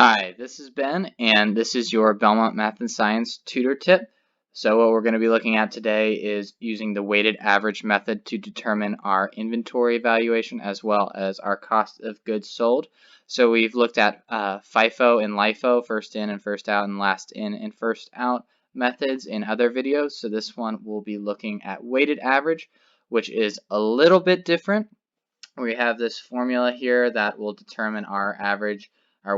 Hi, this is Ben, and this is your Belmont Math and Science tutor tip. So what we're going to be looking at today is using the weighted average method to determine our inventory valuation as well as our cost of goods sold. So we've looked at FIFO and LIFO, first in and first out, and last in and first out methods in other videos. So this one we'll be looking at weighted average, which is a little bit different. We have this formula here that will determine our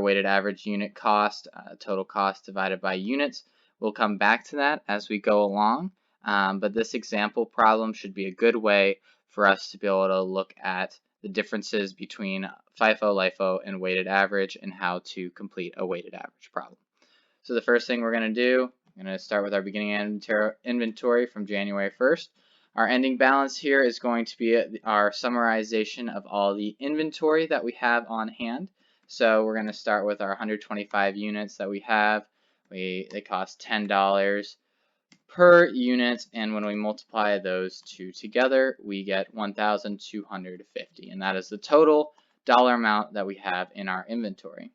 weighted average unit cost, total cost divided by units. We'll come back to that as we go along, but this example problem should be a good way for us to be able to look at the differences between FIFO, LIFO, and weighted average and how to complete a weighted average problem. So the first thing we're going to do, I'm going to start with our beginning inventory from January 1st. Our ending balance here is going to be our summarization of all the inventory that we have on hand. So we're going to start with our 125 units that we have. They cost $10 per unit, and when we multiply those two together, we get 1,250, and that is the total dollar amount that we have in our inventory.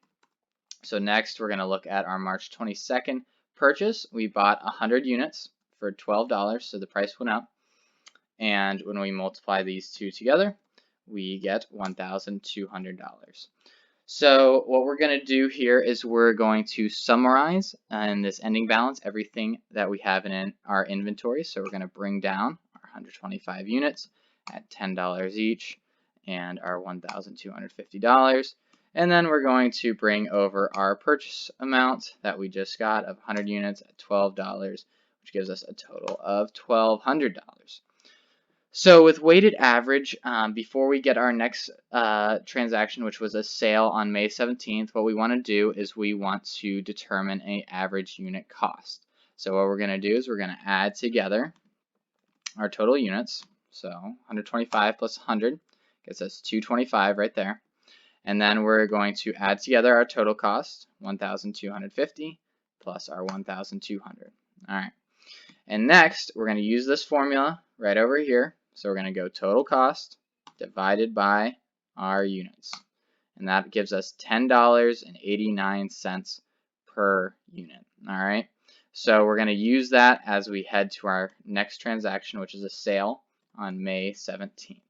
So next, we're going to look at our March 22nd purchase. We bought 100 units for $12, so the price went up. And when we multiply these two together, we get $1,200. So what we're going to do here is we're going to summarize in this ending balance everything that we have in our inventory. So we're going to bring down our 125 units at $10 each and our $1,250. And then we're going to bring over our purchase amount that we just got of 100 units at $12, which gives us a total of $1,200. So with weighted average, before we get our next transaction, which was a sale on May 17th, what we want to do is we want to determine an average unit cost. So what we're going to do is we're going to add together our total units. So 125 plus 100 gets us 225 right there. And then we're going to add together our total cost, 1,250 plus our 1,200. All right. And next, we're going to use this formula right over here. So we're going to go total cost divided by our units. And that gives us $10.89 per unit. All right. So we're going to use that as we head to our next transaction, which is a sale on May 17th.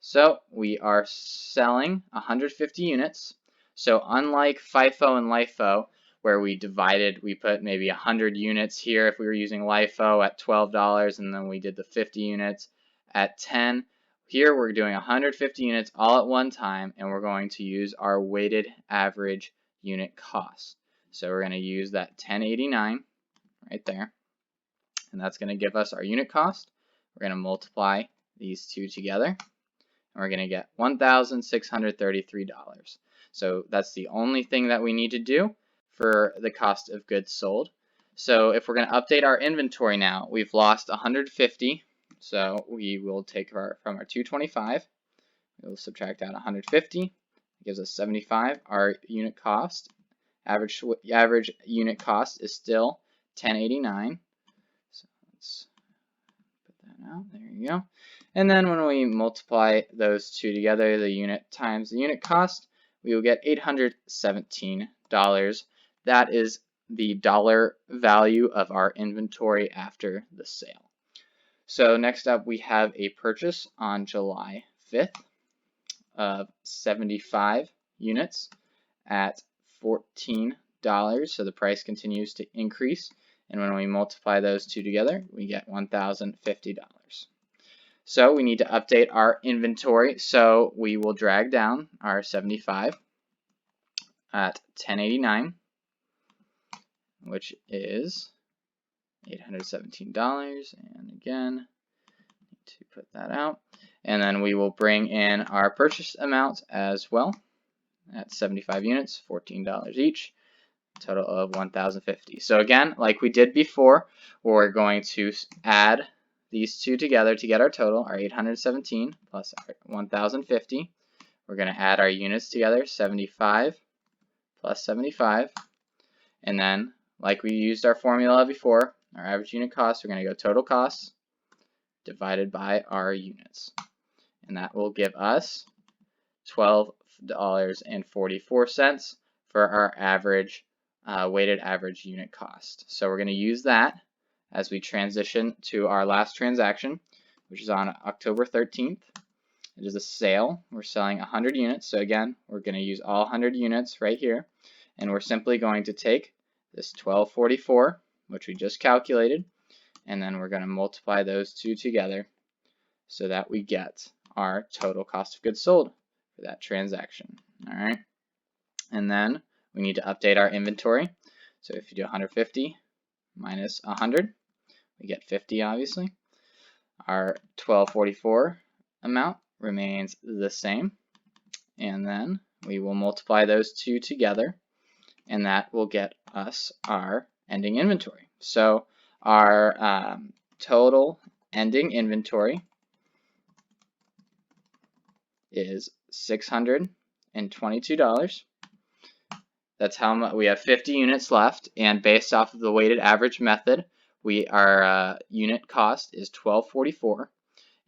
So we are selling 150 units. So unlike FIFO and LIFO, where we put maybe 100 units here if we were using LIFO at $12, and then we did the 50 units at 10. Here we're doing 150 units all at one time, and we're going to use our weighted average unit cost. So we're going to use that 1089 right there, and that's going to give us our unit cost. We're going to multiply these two together, and we're going to get $1,633. So that's the only thing that we need to do for the cost of goods sold. So if we're going to update our inventory now, we've lost 150. So we will take from our 225, we'll subtract out 150, it gives us 75. Our unit cost, average unit cost is still 1089. So let's put that out, there you go. And then when we multiply those two together, the unit times the unit cost, we will get $817. That is the dollar value of our inventory after the sale. So next up, we have a purchase on July 5th of 75 units at $14. So the price continues to increase. And when we multiply those two together, we get $1,050. So we need to update our inventory. So we will drag down our 75 at 1089, which is $817, and again, need to put that out. And then we will bring in our purchase amount as well at 75 units, $14 each, total of $1,050. So again, like we did before, we're going to add these two together to get our total, our 817 plus our 1,050. We're going to add our units together, 75 plus 75, and then like we used our formula before, our average unit cost, we're going to go total cost divided by our units. And that will give us $12.44 for our average weighted average unit cost. So we're going to use that as we transition to our last transaction, which is on October 13th. It is a sale. We're selling 100 units. So again, we're going to use all 100 units right here. And we're simply going to take this 1244, which we just calculated, and then we're going to multiply those two together so that we get our total cost of goods sold for that transaction. All right. And then we need to update our inventory. So if you do 150 minus 100, we get 50, obviously. Our 1244 amount remains the same. And then we will multiply those two together, and that will get us our ending inventory. So our total ending inventory is $622. That's how much we have 50 units left, and based off of the weighted average method, our unit cost is $12.44,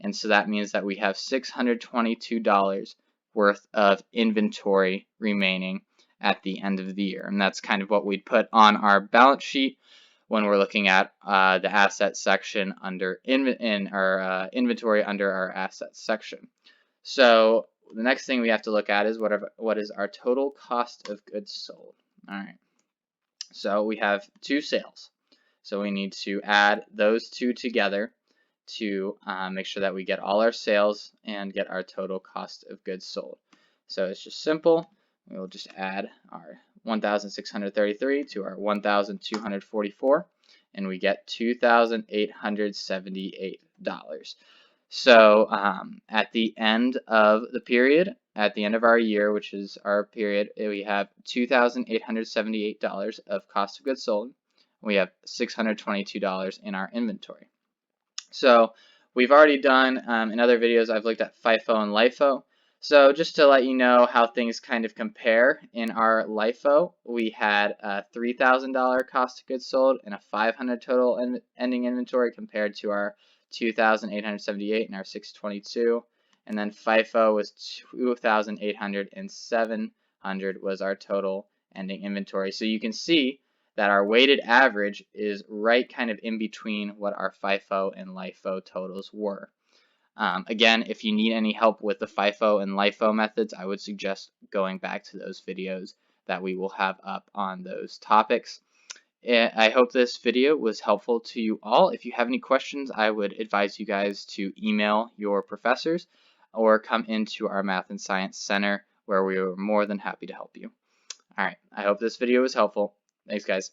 and so that means that we have $622 worth of inventory remaining at the end of the year, and that's kind of what we'd put on our balance sheet when we're looking at the asset section under inventory under our assets section. So the next thing we have to look at is what is our total cost of goods sold. All right. So we have two sales. So we need to add those two together to make sure that we get all our sales and get our total cost of goods sold. So it's just simple. We will just add our 1,633 to our 1,244, and we get $2,878. So at the end of the period, at the end of our year, which is our period, we have $2,878 of cost of goods sold. We have $622 in our inventory. So we've already done, in other videos, I've looked at FIFO and LIFO. So just to let you know how things kind of compare, in our LIFO, we had a $3,000 cost of goods sold and a $500 total ending inventory compared to our 2,878 and our 622, and then FIFO was 2,800 and 700 was our total ending inventory. So you can see that our weighted average is right kind of in between what our FIFO and LIFO totals were. Again, if you need any help with the FIFO and LIFO methods, I would suggest going back to those videos that we will have up on those topics. I hope this video was helpful to you all. If you have any questions, I would advise you guys to email your professors or come into our Math and Science Center, where we are more than happy to help you. All right, I hope this video was helpful. Thanks, guys.